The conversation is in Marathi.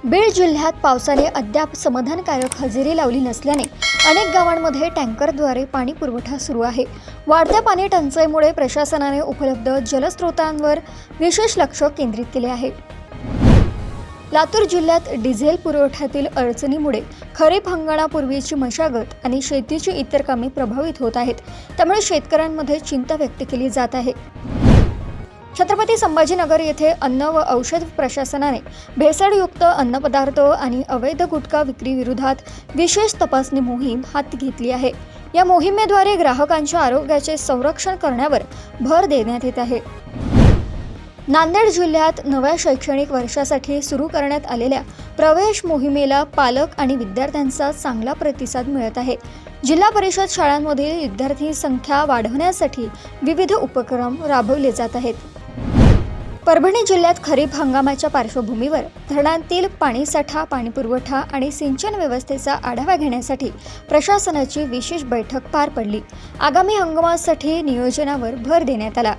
बीड जिल्ह्यात पावसाने अद्याप समाधानकारक हजेरी लावली नसल्याने अनेक गावांमध्ये टँकरद्वारे पाणी पुरवठा सुरू आहे। वाढत्या पाणी टंचाईमुळे प्रशासनाने उपलब्ध जलस्रोतांवर विशेष लक्ष केंद्रित केले आहे। लातूर जिल्ह्यात डिझेल पुरवठ्यातील अडचणीमुळे खरीप हंगामापूर्वीची मशागत आणि शेतीची इतर कामे प्रभावित होत आहेत। त्यामुळे शेतकऱ्यांमध्ये चिंता व्यक्त केली जात आहे। छत्रपती संभाजीनगर येथे अन्न व औषध प्रशासनाने भेसळयुक्त अन्नपदार्थ आणि अवैध गुटखा विक्री विरोधात विशेष तपासणी मोहीम हाती घेतली आहे। या मोहिमेद्वारे ग्राहकांच्या आरोग्याचे संरक्षण करण्यावर भर देण्यात येत आहे। नांदेड जिल्ह्यात नव्या शैक्षणिक वर्षासाठी सुरू करण्यात आलेल्या प्रवेश मोहिमेला पालक आणि विद्यार्थ्यांचा चांगला प्रतिसाद मिळत आहे। जिल्हा परिषद शाळांमधील विद्यार्थी संख्या वाढवण्यासाठी विविध उपक्रम राबवले जात आहेत। परभणी जिल्ह्यात खरीप हंगामाच्या पार्श्वभूमीवर धरणांतील पाणीसाठा, पाणीपुरवठा आणि सिंचन व्यवस्थेचा आढावा घेण्यासाठी प्रशासनाची विशेष बैठक पार पडली। आगामी हंगामासाठी नियोजनावर भर देण्यात आला।